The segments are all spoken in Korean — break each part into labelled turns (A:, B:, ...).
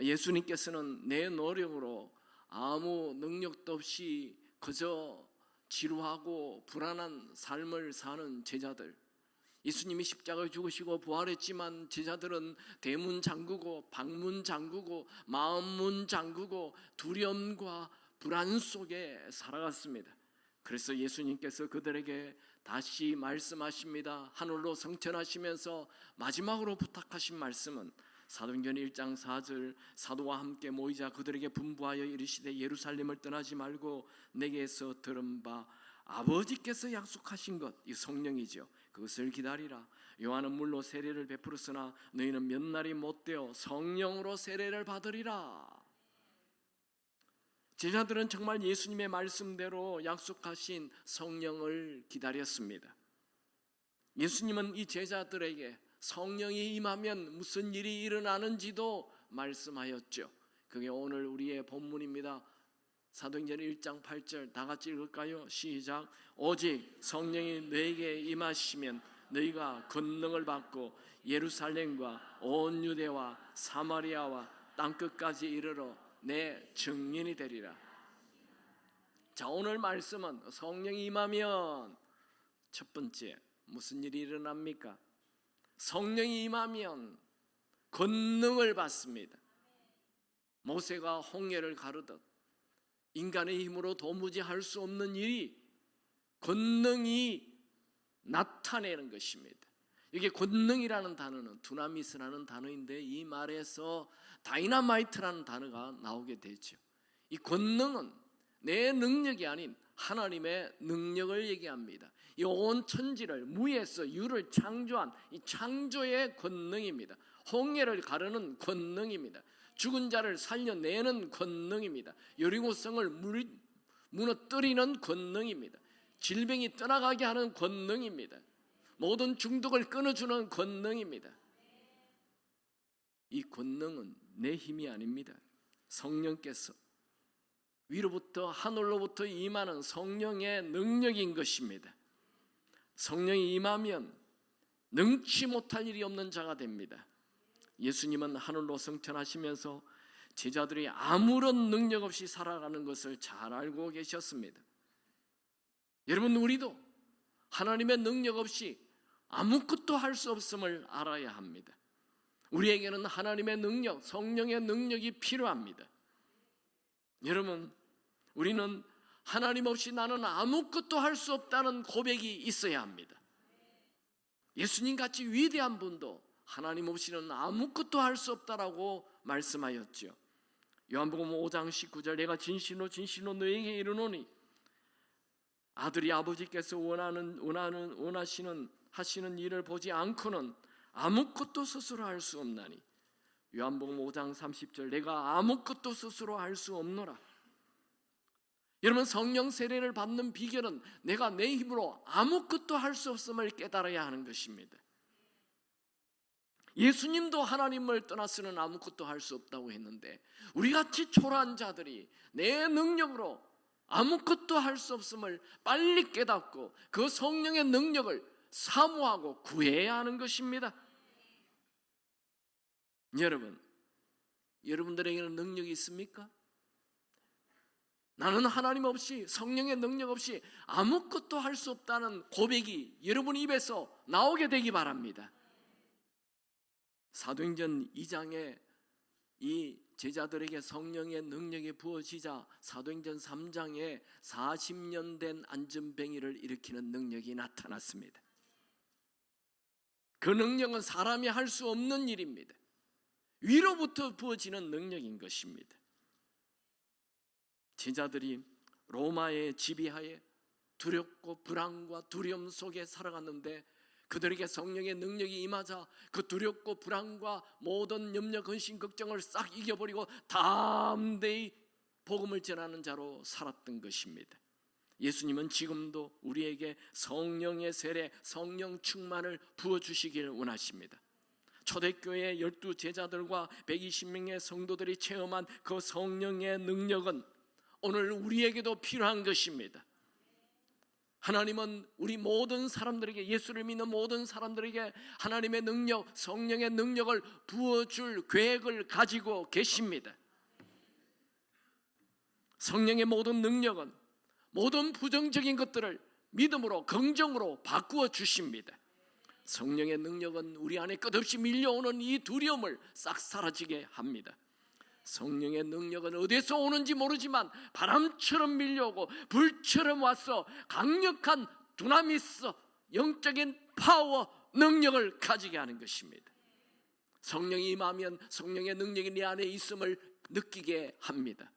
A: 예수님께서는 내 노력으로 아무 능력도 없이 그저 지루하고 불안한 삶을 사는 제자들, 예수님이 십자가에 죽으시고 부활했지만 제자들은 대문 잠그고 방문 잠그고 마음문 잠그고 두려움과 불안 속에 살아갔습니다. 그래서 예수님께서 그들에게 다시 말씀하십니다. 하늘로 승천하시면서 마지막으로 부탁하신 말씀은 사도행전 1장 4절, 사도와 함께 모이자 그들에게 분부하여 이르시되 예루살렘을 떠나지 말고 내게서 들은 바 아버지께서 약속하신 것, 이 성령이죠. 그것을 기다리라. 요한은 물로 세례를 베풀었으나 너희는 몇 날이 못되어 성령으로 세례를 받으리라. 제자들은 정말 예수님의 말씀대로 약속하신 성령을 기다렸습니다. 예수님은 이 제자들에게 성령이 임하면 무슨 일이 일어나는지도 말씀하였죠. 그게 오늘 우리의 본문입니다. 사도행전 1장 8절 다 같이 읽을까요? 시작. 오직 성령이 너에게 임하시면 너희가 권능을 받고 예루살렘과 온 유대와 사마리아와 땅끝까지 이르러 내 증인이 되리라. 자, 오늘 말씀은 성령이 임하면 첫 번째 무슨 일이 일어납니까? 성령이 임하면 권능을 받습니다. 모세가 홍해를 가르듯 인간의 힘으로 도무지 할 수 없는 일이 권능이 나타내는 것입니다. 이게 권능이라는 단어는 두나미스라는 단어인데 이 말에서 다이너마이트라는 단어가 나오게 되죠. 이 권능은 내 능력이 아닌 하나님의 능력을 얘기합니다. 이 온 천지를 무에서 유를 창조한 이 창조의 권능입니다. 홍해를 가르는 권능입니다. 죽은 자를 살려내는 권능입니다. 여리고성을 무너뜨리는 권능입니다. 질병이 떠나가게 하는 권능입니다. 모든 중독을 끊어주는 권능입니다. 이 권능은 내 힘이 아닙니다. 성령께서 위로부터 하늘로부터 임하는 성령의 능력인 것입니다. 성령이 임하면 능치 못할 일이 없는 자가 됩니다. 예수님은 하늘로 승천하시면서 제자들이 아무런 능력 없이 살아가는 것을 잘 알고 계셨습니다. 여러분, 우리도 하나님의 능력 없이 아무것도 할 수 없음을 알아야 합니다. 우리에게는 하나님의 능력, 성령의 능력이 필요합니다. 여러분, 우리는 하나님 없이 나는 아무것도 할 수 없다는 고백이 있어야 합니다. 예수님 같이 위대한 분도 하나님 없이는 아무것도 할 수 없다라고 말씀하였죠. 요한복음 5장 19절 내가 진실로 진실로 너에게 이르노니 아들이 아버지께서 하시는 일을 보지 않고는 아무것도 스스로 할 수 없나니 요한복음 5장 30절 내가 아무것도 스스로 할 수 없노라. 여러분, 성령 세례를 받는 비결은 내가 내 힘으로 아무것도 할 수 없음을 깨달아야 하는 것입니다. 예수님도 하나님을 떠나서는 아무것도 할 수 없다고 했는데 우리같이 초라한 자들이 내 능력으로 아무것도 할 수 없음을 빨리 깨닫고 그 성령의 능력을 사모하고 구해야 하는 것입니다. 여러분들에게는 능력이 있습니까? 나는 하나님 없이 성령의 능력 없이 아무것도 할 수 없다는 고백이 여러분 입에서 나오게 되기 바랍니다. 사도행전 2장에 이 제자들에게 성령의 능력이 부어지자 사도행전 3장에 40년 된 안전뱅이를 일으키는 능력이 나타났습니다. 그 능력은 사람이 할 수 없는 일입니다. 위로부터 부어지는 능력인 것입니다. 제자들이 로마의 지배하에 두렵고 불안과 두려움 속에 살아갔는데 그들에게 성령의 능력이 임하자 그 두렵고 불안과 모든 염려, 근심, 걱정을 싹 이겨버리고 담대히 복음을 전하는 자로 살았던 것입니다. 예수님은 지금도 우리에게 성령의 세례, 성령 충만을 부어주시길 원하십니다. 초대교회 12제자들과 120명의 성도들이 체험한 그 성령의 능력은 오늘 우리에게도 필요한 것입니다. 하나님은 우리 모든 사람들에게, 예수를 믿는 모든 사람들에게 하나님의 능력, 성령의 능력을 부어줄 계획을 가지고 계십니다. 성령의 모든 능력은 모든 부정적인 것들을 믿음으로, 긍정으로 바꾸어 주십니다. 성령의 능력은 우리 안에 끝없이 밀려오는 이 두려움을 싹 사라지게 합니다. 성령의 능력은 어디서 오는지 모르지만 바람처럼 밀려오고 불처럼 와서 강력한 두나미스, 영적인 파워, 능력을 가지게 하는 것입니다. 성령이 임하면 성령의 능력이 내 안에 있음을 느끼게 합니다.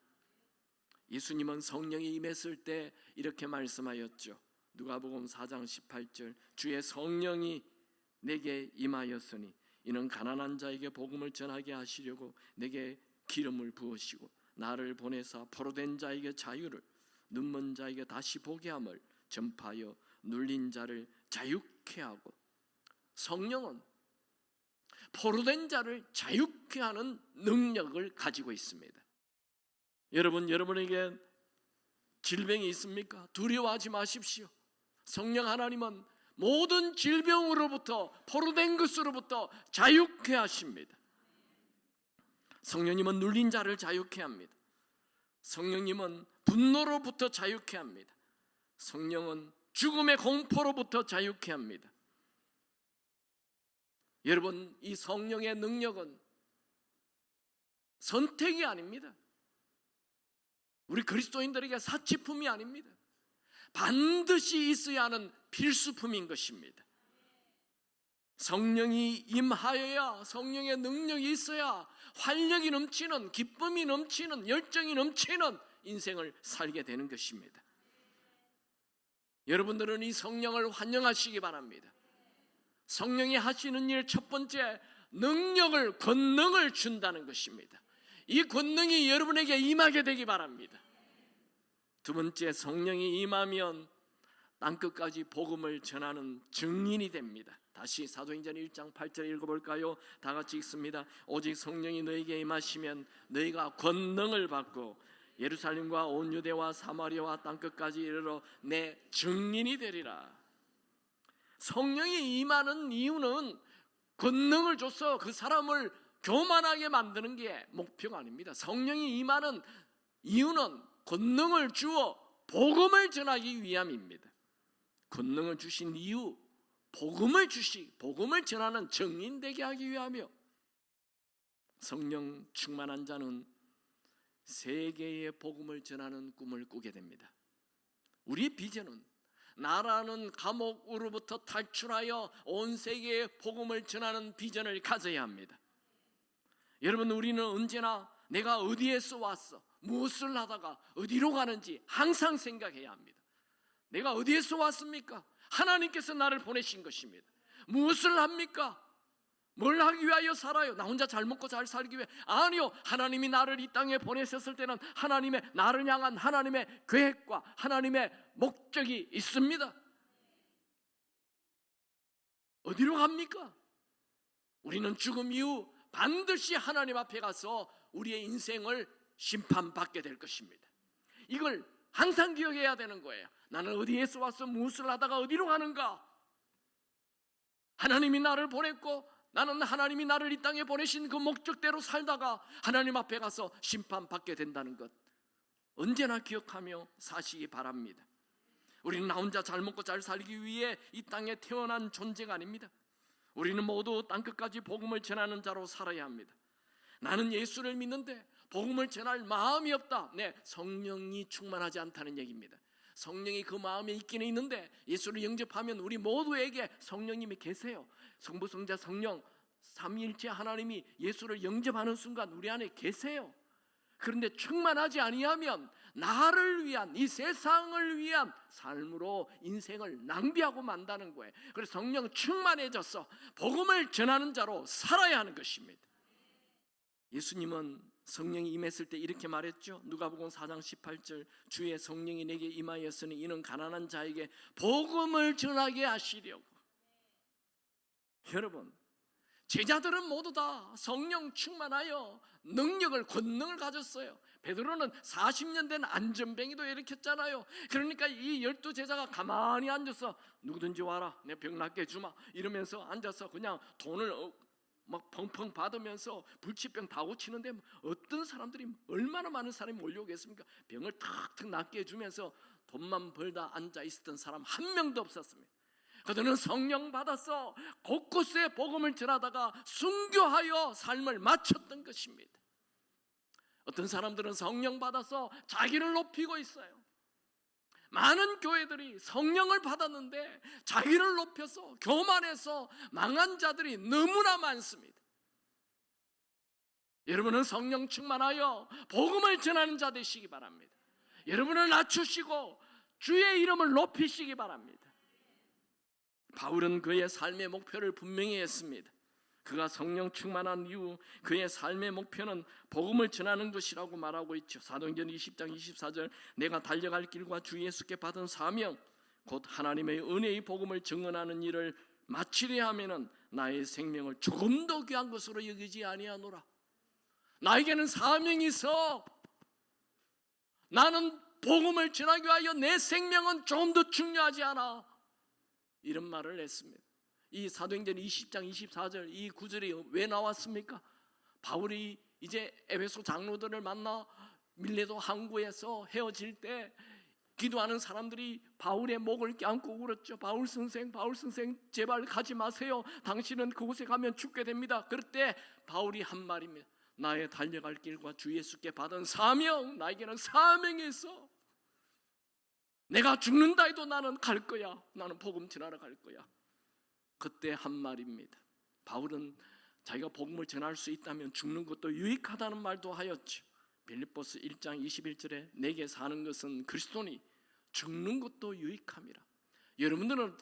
A: 예수님은 성령이 임했을 때 이렇게 말씀하였죠. 누가복음 4장 18절, 주의 성령이 내게 임하였으니 이는 가난한 자에게 복음을 전하게 하시려고 내게 기름을 부으시고 나를 보내사 포로된 자에게 자유를, 눈먼 자에게 다시 보게 함을 전파하여 눌린 자를 자유케 하고. 성령은 포로된 자를 자유케 하는 능력을 가지고 있습니다. 여러분에게 질병이 있습니까? 두려워하지 마십시오. 성령 하나님은 모든 질병으로부터, 포로된 것으로부터 자유케 하십니다. 성령님은 눌린 자를 자유케 합니다. 성령님은 분노로부터 자유케 합니다. 성령은 죽음의 공포로부터 자유케 합니다. 여러분, 이 성령의 능력은 선택이 아닙니다. 우리 그리스도인들에게 사치품이 아닙니다. 반드시 있어야 하는 필수품인 것입니다. 성령이 임하여야, 성령의 능력이 있어야 활력이 넘치는, 기쁨이 넘치는, 열정이 넘치는 인생을 살게 되는 것입니다. 여러분들은 이 성령을 환영하시기 바랍니다. 성령이 하시는 일 첫 번째, 능력을, 권능을 준다는 것입니다. 이 권능이 여러분에게 임하게 되기 바랍니다. 두 번째, 성령이 임하면 땅끝까지 복음을 전하는 증인이 됩니다. 다시 사도행전 1장 8절 읽어볼까요? 다 같이 읽습니다. 오직 성령이 너에게 임하시면 너희가 권능을 받고 예루살렘과 온 유대와 사마리아와 땅끝까지 이르러 내 증인이 되리라. 성령이 임하는 이유는 권능을 줘서 그 사람을 교만하게 만드는 게 목표가 아닙니다. 성령이 임하는 이유는 권능을 주어 복음을 전하기 위함입니다. 권능을 주신 이유, 복음을 전하는 증인 되게 하기 위하며, 성령 충만한 자는 세계의 복음을 전하는 꿈을 꾸게 됩니다. 우리의 비전은 나라는 감옥으로부터 탈출하여 온 세계에 복음을 전하는 비전을 가져야 합니다. 여러분, 우리는 언제나 내가 어디에서 왔어, 무엇을 하다가 어디로 가는지 항상 생각해야 합니다. 내가 어디에서 왔습니까? 하나님께서 나를 보내신 것입니다. 무엇을 합니까? 뭘 하기 위하여 살아요? 나 혼자 잘 먹고 잘 살기 위해? 아니요, 하나님이 나를 이 땅에 보내셨을 때는 하나님의, 나를 향한 하나님의 계획과 하나님의 목적이 있습니다. 어디로 갑니까? 우리는 죽음 이후 반드시 하나님 앞에 가서 우리의 인생을 심판받게 될 것입니다. 이걸 항상 기억해야 되는 거예요. 나는 어디에서 와서 무엇을 하다가 어디로 가는가? 하나님이 나를 보냈고 나는 하나님이 나를 이 땅에 보내신 그 목적대로 살다가 하나님 앞에 가서 심판받게 된다는 것, 언제나 기억하며 사시기 바랍니다. 우리는 나 혼자 잘 먹고 잘 살기 위해 이 땅에 태어난 존재가 아닙니다. 우리는 모두 땅끝까지 복음을 전하는 자로 살아야 합니다. 나는 예수를 믿는데 복음을 전할 마음이 없다. 네, 성령이 충만하지 않다는 얘기입니다. 성령이 그 마음에 있기는 있는데 예수를 영접하면 우리 모두에게 성령님이 계세요. 성부, 성자, 성령 삼위일체 하나님이 예수를 영접하는 순간 우리 안에 계세요. 그런데 충만하지 아니하면 나를 위한, 이 세상을 위한 삶으로 인생을 낭비하고 만다는 거예요. 그래서 성령 충만해져서 복음을 전하는 자로 살아야 하는 것입니다. 예수님은 성령이 임했을 때 이렇게 말했죠. 누가복음 4장 18절, 주의 성령이 내게 임하였으니 이는 가난한 자에게 복음을 전하게 하시려고. 여러분, 제자들은 모두 다 성령 충만하여 능력을, 권능을 가졌어요. 베드로는 40년 된 안전뱅이도 일으켰잖아요. 그러니까 이 12제자가 가만히 앉아서 누구든지 와라, 내 병 낫게 해주마 이러면서 앉아서 그냥 돈을 막 펑펑 받으면서 불치병 다 고치는데 어떤 사람들이, 얼마나 많은 사람이 몰려오겠습니까? 병을 탁탁 낫게 해주면서 돈만 벌다 앉아 있었던 사람 한 명도 없었습니다. 그들은 성령 받아서 곳곳에 복음을 전하다가 순교하여 삶을 마쳤던 것입니다. 어떤 사람들은 성령 받아서 자기를 높이고 있어요. 많은 교회들이 성령을 받았는데 자기를 높여서 교만해서 망한 자들이 너무나 많습니다. 여러분은 성령 충만하여 복음을 전하는 자 되시기 바랍니다. 여러분을 낮추시고 주의 이름을 높이시기 바랍니다. 바울은 그의 삶의 목표를 분명히 했습니다. 그가 성령 충만한 이후 그의 삶의 목표는 복음을 전하는 것이라고 말하고 있죠. 사도행전 20장 24절, 내가 달려갈 길과 주 예수께 받은 사명 곧 하나님의 은혜의 복음을 증언하는 일을 마치려 하면은 나의 생명을 조금 더 귀한 것으로 여기지 아니하노라. 나에게는 사명이 있어. 나는 복음을 전하기 위하여 내 생명은 조금 더 중요하지 않아. 이런 말을 했습니다. 이 사도행전 20장 24절 이 구절이 왜 나왔습니까? 바울이 이제 에베소 장로들을 만나 밀레도 항구에서 헤어질 때 기도하는 사람들이 바울의 목을 껴안고 울었죠. 바울 선생, 바울 선생, 제발 가지 마세요. 당신은 그곳에 가면 죽게 됩니다. 그럴 때 바울이 한 말입니다. 나의 달려갈 길과 주 예수께 받은 사명, 나에게는 사명이 있어. 내가 죽는다 해도 나는 갈 거야. 나는 복음 전하러 갈 거야. 그때 한 말입니다. 바울은 자기가 복음을 전할 수 있다면 죽는 것도 유익하다는 말도 하였죠. 빌립보서 1장 21절에 내게 사는 것은 그리스도니 죽는 것도 유익함이라. 여러분들은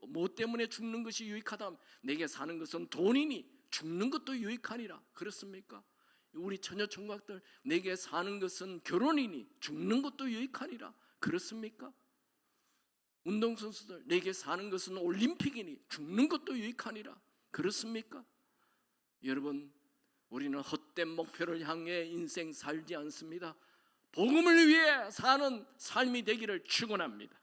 A: 뭐 때문에 죽는 것이 유익하다? 내게 사는 것은 돈이니 죽는 것도 유익하니라. 그렇습니까? 우리 처녀 총각들, 내게 사는 것은 결혼이니 죽는 것도 유익하니라. 그렇습니까? 운동선수들, 내게 사는 것은 올림픽이니 죽는 것도 유익하니라. 그렇습니까? 여러분, 우리는 헛된 목표를 향해 인생 살지 않습니다. 복음을 위해 사는 삶이 되기를 축원합니다.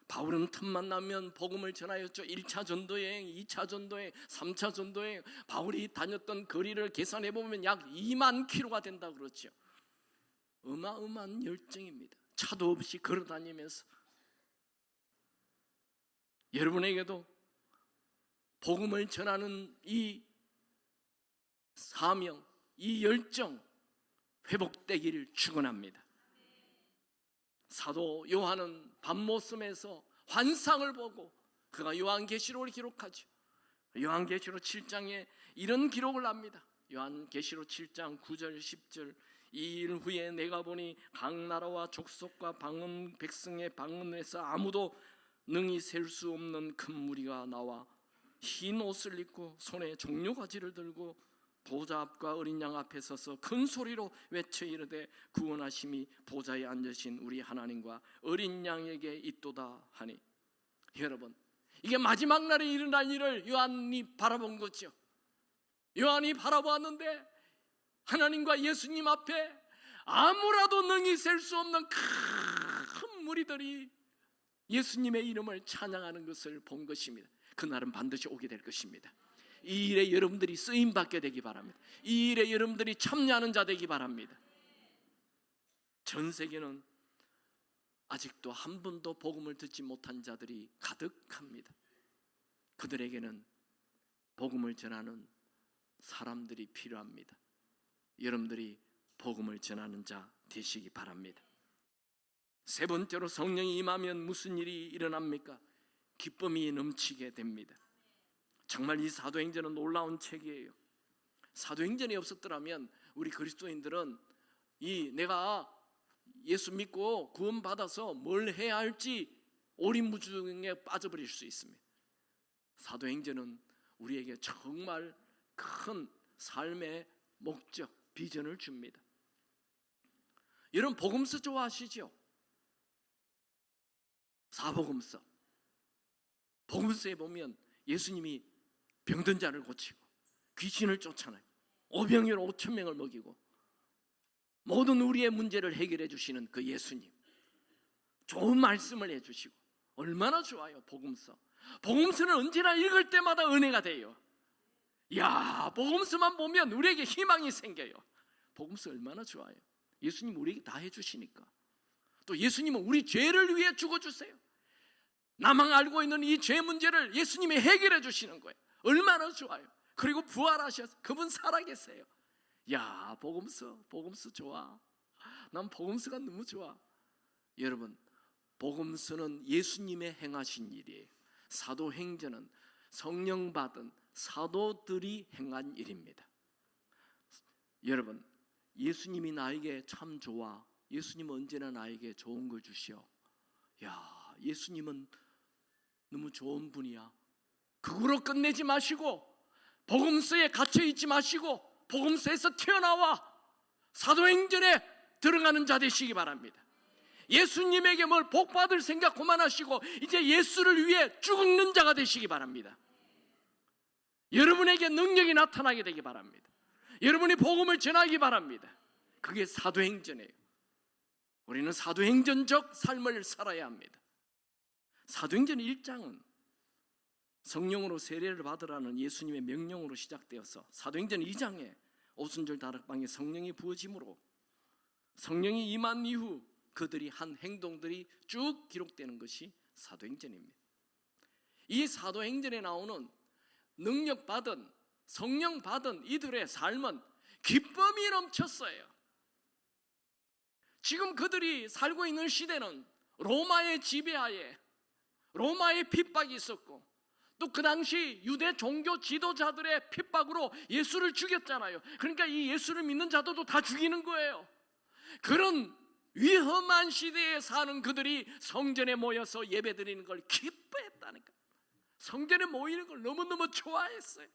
A: 바울은 틈만 나면 복음을 전하였죠. 1차 전도여행, 2차 전도여행, 3차 전도여행. 바울이 다녔던 거리를 계산해 보면 약 2만 킬로가 된다 그렇죠. 어마어마한 열정입니다. 차도 없이 걸어 다니면서. 여러분에게도 복음을 전하는 이 사명, 이 열정 회복되기를 축원합니다. 사도 요한은 밤모섬에서 환상을 보고 그가 요한계시록을 기록하죠. 요한계시록 7장에 이런 기록을 합니다. 요한계시록 7장 9절 10절 이 일 후에 내가 보니 각 나라와 족속과 방언 백성의 방언에서 아무도 능히 셀 수 없는 큰 무리가 나와 흰 옷을 입고 손에 종려가지를 들고 보좌 앞과 어린 양 앞에 서서 큰 소리로 외쳐 이르되 구원하심이 보좌에 앉으신 우리 하나님과 어린 양에게 있도다 하니. 여러분, 이게 마지막 날에 일어날 일을 요한이 바라본 거죠. 요한이 바라보았는데 하나님과 예수님 앞에 아무라도 능히 셀 수 없는 큰 무리들이 예수님의 이름을 찬양하는 것을 본 것입니다. 그날은 반드시 오게 될 것입니다. 이 일에 여러분들이 쓰임받게 되기 바랍니다. 이 일에 여러분들이 참여하는 자 되기 바랍니다. 전 세계는 아직도 한 번도 복음을 듣지 못한 자들이 가득합니다. 그들에게는 복음을 전하는 사람들이 필요합니다. 여러분들이 복음을 전하는 자 되시기 바랍니다. 세 번째로, 성령이 임하면 무슨 일이 일어납니까? 기쁨이 넘치게 됩니다. 정말 이 사도행전은 놀라운 책이에요. 사도행전이 없었더라면 우리 그리스도인들은 내가 예수 믿고 구원받아서 뭘 해야 할지 오리무중에 빠져버릴 수 있습니다. 사도행전은 우리에게 정말 큰 삶의 목적, 비전을 줍니다. 여러분, 복음서 좋아하시죠? 사복음서. 복음서에 보면 예수님이 병든 자를 고치고 귀신을 쫓아내고 오병이로 5천 명을 먹이고 모든 우리의 문제를 해결해 주시는 그 예수님, 좋은 말씀을 해주시고 얼마나 좋아요. 복음서는 언제나 읽을 때마다 은혜가 돼요. 야, 복음서만 보면 우리에게 희망이 생겨요. 복음서 얼마나 좋아요. 예수님 우리에게 다 해주시니까. 또 예수님은 우리 죄를 위해 죽어주세요. 나만 알고 있는 이 죄 문제를 예수님이 해결해 주시는 거예요. 얼마나 좋아요. 그리고 부활하셔서 그분 살아계세요. 야, 복음서 좋아. 난 복음서가 너무 좋아. 여러분, 복음서는 예수님의 행하신 일이에요. 사도행전은 성령 받은 사도들이 행한 일입니다. 여러분, 예수님이 나에게 참 좋아. 예수님은 언제나 나에게 좋은 걸 주시오. 야, 예수님은 너무 좋은 분이야. 그거로 끝내지 마시고 복음서에 갇혀 있지 마시고 복음서에서 튀어나와 사도행전에 들어가는 자 되시기 바랍니다. 예수님에게 뭘 복받을 생각 그만하시고 이제 예수를 위해 죽는 자가 되시기 바랍니다. 여러분에게 능력이 나타나게 되기 바랍니다. 여러분이 복음을 전하기 바랍니다. 그게 사도행전이에요. 우리는 사도행전적 삶을 살아야 합니다. 사도행전 1장은 성령으로 세례를 받으라는 예수님의 명령으로 시작되어서 사도행전 2장에 오순절 다락방에 성령이 부어짐으로 성령이 임한 이후 그들이 한 행동들이 쭉 기록되는 것이 사도행전입니다. 이 사도행전에 나오는 능력받은 성령 받은 이들의 삶은 기쁨이 넘쳤어요. 지금 그들이 살고 있는 시대는 로마의 지배하에 로마의 핍박이 있었고 또 그 당시 유대 종교 지도자들의 핍박으로 예수를 죽였잖아요. 그러니까 이 예수를 믿는 자들도 다 죽이는 거예요. 그런 위험한 시대에 사는 그들이 성전에 모여서 예배드리는 걸 기뻐했다니까. 성전에 모이는 걸 너무너무 좋아했어요.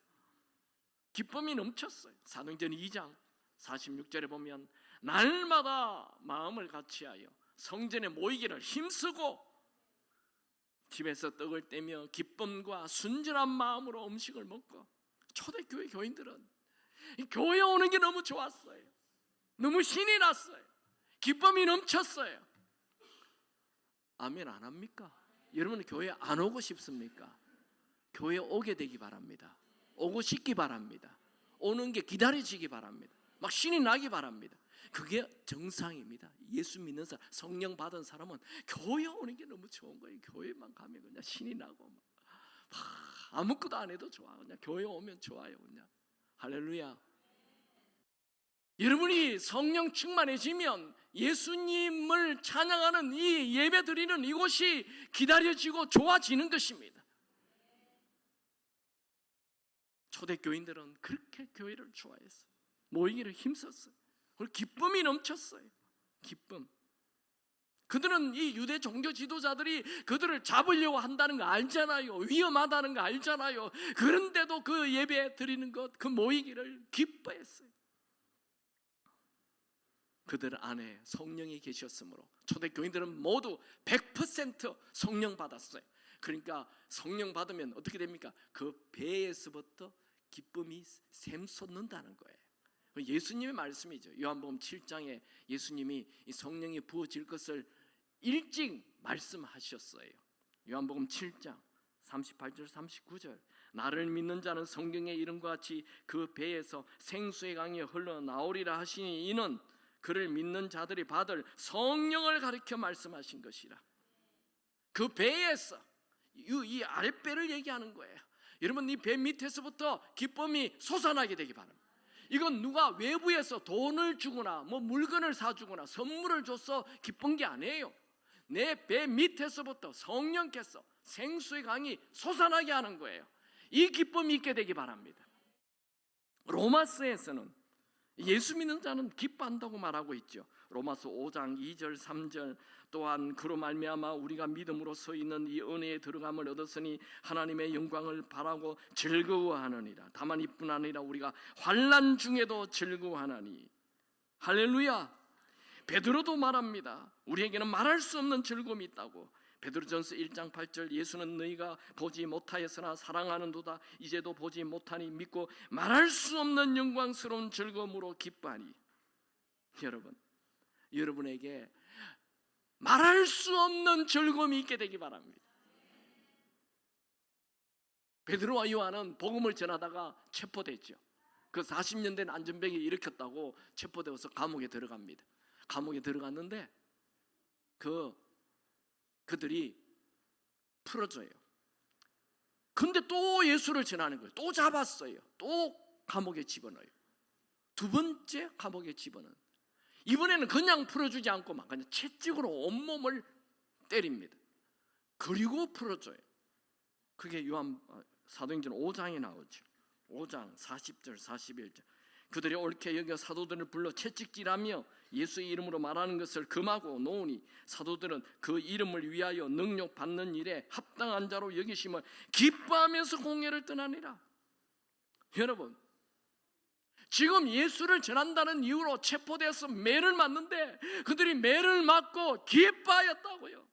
A: 기쁨이 넘쳤어요. 사도행전 2장 46절에 보면 날마다 마음을 같이하여 성전에 모이기를 힘쓰고 집에서 떡을 떼며 기쁨과 순전한 마음으로 음식을 먹고 초대교회 교인들은 교회 오는 게 너무 좋았어요. 너무 신이 났어요. 기쁨이 넘쳤어요. 아멘 안 합니까? 여러분 교회 안 오고 싶습니까? 교회 오게 되기 바랍니다. 오고 싶기 바랍니다. 오는 게 기다려지기 바랍니다. 막 신이 나기 바랍니다. 그게 정상입니다. 예수 믿는 사람, 성령 받은 사람은 교회 오는 게 너무 좋은 거예요. 교회만 가면 그냥 신이 나고 막 아무것도 안 해도 좋아. 그냥 교회 오면 좋아요. 그냥 할렐루야. 여러분이 성령 충만해지면 예수님을 찬양하는 이 예배 드리는 이곳이 기다려지고 좋아지는 것입니다. 초대교인들은 그렇게 교회를 좋아했어요. 모이기를 힘썼어요. 그리고 기쁨이 넘쳤어요. 기쁨. 그들은 이 유대 종교 지도자들이 그들을 잡으려고 한다는 거 알잖아요. 위험하다는 거 알잖아요. 그런데도 그 예배 드리는 것, 그 모이기를 기뻐했어요. 그들 안에 성령이 계셨으므로 초대교인들은 모두 100% 성령 받았어요. 그러니까 성령 받으면 어떻게 됩니까? 그 배에서부터 기쁨이 샘솟는다는 거예요. 예수님의 말씀이죠. 요한복음 7장에 예수님이 이 성령이 부어질 것을 일찍 말씀하셨어요. 요한복음 7장 38절 39절 나를 믿는 자는 성경의 이름과 같이 그 배에서 생수의 강이 흘러나오리라 하시니 이는 그를 믿는 자들이 받을 성령을 가리켜 말씀하신 것이라. 그 배에서 이 아랫배를 얘기하는 거예요. 여러분 이 배 밑에서부터 기쁨이 솟아나게 되기 바랍니다. 이건 누가 외부에서 돈을 주거나 뭐 물건을 사주거나 선물을 줘서 기쁜 게 아니에요. 내 배 밑에서부터 성령께서 생수의 강이 솟아나게 하는 거예요. 이 기쁨이 있게 되기 바랍니다. 로마서에서는 예수 믿는 자는 기뻐한다고 말하고 있죠. 로마서 5장 2절 3절 또한 그로 말미암아 우리가 믿음으로 서 있는 이 은혜에 들어감을 얻었으니 하나님의 영광을 바라고 즐거워하느니라. 다만 이뿐 아니라 우리가 환난 중에도 즐거워하나니. 할렐루야. 베드로도 말합니다. 우리에게는 말할 수 없는 즐거움이 있다고. 베드로전서 1장 8절 예수는 너희가 보지 못하였으나 사랑하는도다 이제도 보지 못하니 믿고 말할 수 없는 영광스러운 즐거움으로 기뻐하니. 여러분, 여러분에게 말할 수 없는 즐거움이 있게 되기 바랍니다. 베드로와 요한은 복음을 전하다가 체포됐죠. 그 40년 된 안전병이 일으켰다고 체포되어서 감옥에 들어갑니다. 감옥에 들어갔는데 그들이 풀어줘요. 근데 또 예수를 전하는 거예요. 또 잡았어요. 또 감옥에 집어넣어요. 두 번째 감옥에 집어넣어요. 이번에는 그냥 풀어주지 않고 막 그냥 채찍으로 온몸을 때립니다. 그리고 풀어줘요. 그게 요한 사도행전 5장에 나오죠. 5장 40절 41절 그들이 옳게 여겨 사도들을 불러 채찍질하며 예수의 이름으로 말하는 것을 금하고 놓으니 사도들은 그 이름을 위하여 능력 받는 일에 합당한 자로 여기심을 기뻐하면서 공회를 떠나니라. 여러분, 지금 예수를 전한다는 이유로 체포돼서 매를 맞는데 그들이 매를 맞고 기뻐하였다고요.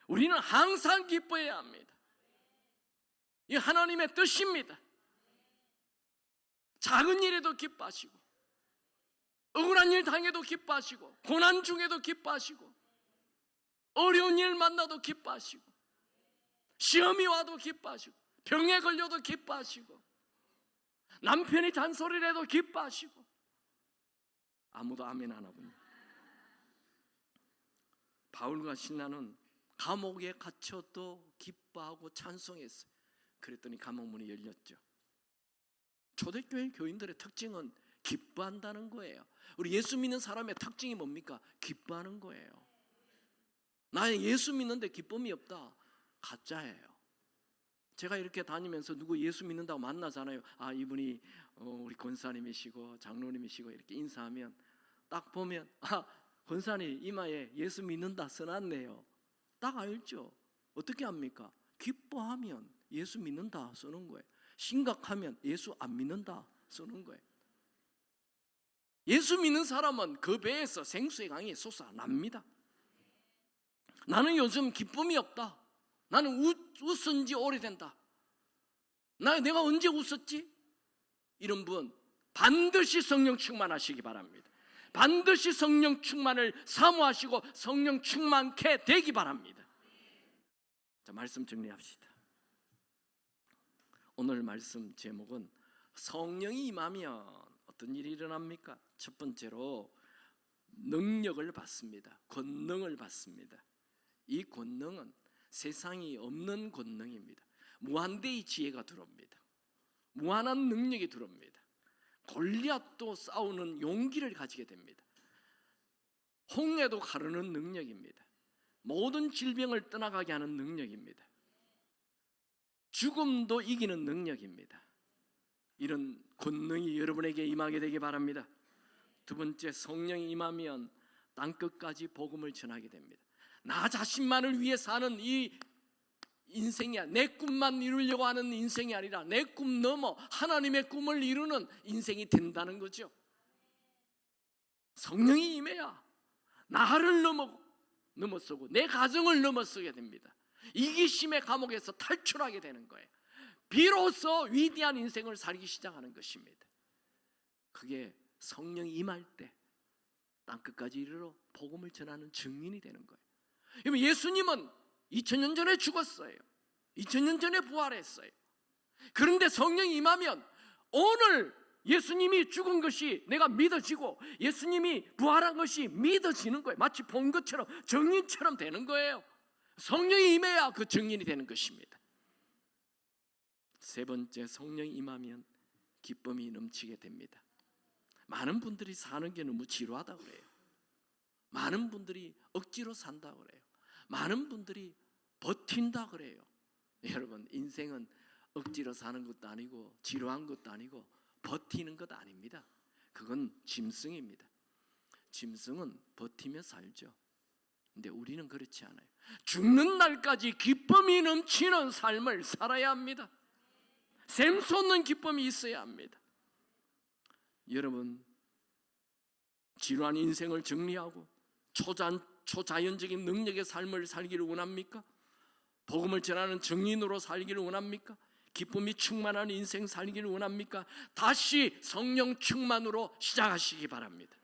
A: 우리는 항상 기뻐해야 합니다. 이 하나님의 뜻입니다. 작은 일에도 기뻐하시고 억울한 일 당해도 기뻐하시고 고난 중에도 기뻐하시고 어려운 일 만나도 기뻐하시고 시험이 와도 기뻐하시고 병에 걸려도 기뻐하시고 남편이 잔소리를 해도 기뻐하시고. 아무도 아멘 안 하군요. 바울과 신라는 감옥에 갇혀도 기뻐하고 찬송했어요. 그랬더니 감옥 문이 열렸죠. 초대교회 교인들의 특징은 기뻐한다는 거예요. 우리 예수 믿는 사람의 특징이 뭡니까? 기뻐하는 거예요. 나의 예수 믿는데 기쁨이 없다? 가짜예요. 제가 이렇게 다니면서 누구 예수 믿는다고 만나잖아요. 아, 이분이 우리 권사님이시고 장로님이시고 이렇게 인사하면 딱 보면 아, 권사님 이마에 예수 믿는다 써놨네요. 딱 알죠? 어떻게 합니까? 기뻐하면 예수 믿는다 쓰는 거예요. 심각하면 예수 안 믿는다 쓰는 거예요. 예수 믿는 사람은 그 배에서 생수의 강이 솟아납니다. 나는 요즘 기쁨이 없다. 나는 웃은 지 오래된다. 내가 언제 웃었지? 이런 분 반드시 성령 충만하시기 바랍니다. 반드시 성령 충만을 사모하시고 성령 충만케 되기 바랍니다. 자, 말씀 정리합시다. 오늘 말씀 제목은 성령이 임하면 어떤 일이 일어납니까? 첫 번째로 능력을 받습니다. 권능을 받습니다. 이 권능은 세상이 없는 권능입니다. 무한대의 지혜가 들어옵니다. 무한한 능력이 들어옵니다. 골리앗도 싸우는 용기를 가지게 됩니다. 홍해도 가르는 능력입니다. 모든 질병을 떠나가게 하는 능력입니다. 죽음도 이기는 능력입니다. 이런 권능이 여러분에게 임하게 되기 바랍니다. 두 번째, 성령이 임하면 땅끝까지 복음을 전하게 됩니다. 나 자신만을 위해 사는 이 인생이 내 꿈만 이루려고 하는 인생이 아니라 내 꿈 넘어 하나님의 꿈을 이루는 인생이 된다는 거죠. 성령이 임해야 나를 넘어서고 내 가정을 넘어서게 됩니다. 이기심의 감옥에서 탈출하게 되는 거예요. 비로소 위대한 인생을 살기 시작하는 것입니다. 그게 성령이 임할 때 땅끝까지 이르러 복음을 전하는 증인이 되는 거예요. 예수님은 2000년 전에 죽었어요. 2000년 전에 부활했어요. 그런데 성령이 임하면 오늘 예수님이 죽은 것이 내가 믿어지고 예수님이 부활한 것이 믿어지는 거예요. 마치 본 것처럼 증인처럼 되는 거예요. 성령이 임해야 그 증인이 되는 것입니다. 세 번째, 성령이 임하면 기쁨이 넘치게 됩니다. 많은 분들이 사는 게 너무 지루하다고 그래요. 많은 분들이 억지로 산다고 그래요. 많은 분들이 버틴다 그래요. 여러분, 인생은 억지로 사는 것도 아니고 지루한 것도 아니고 버티는 것 아닙니다. 그건 짐승입니다. 짐승은 버티며 살죠. 근데 우리는 그렇지 않아요. 죽는 날까지 기쁨이 넘치는 삶을 살아야 합니다. 샘솟는 기쁨이 있어야 합니다. 여러분, 지루한 인생을 정리하고 초자연적인 능력의 삶을 살기를 원합니까? 복음을 전하는 증인으로 살기를 원합니까? 기쁨이 충만한 인생 살기를 원합니까? 다시 성령 충만으로 시작하시기 바랍니다.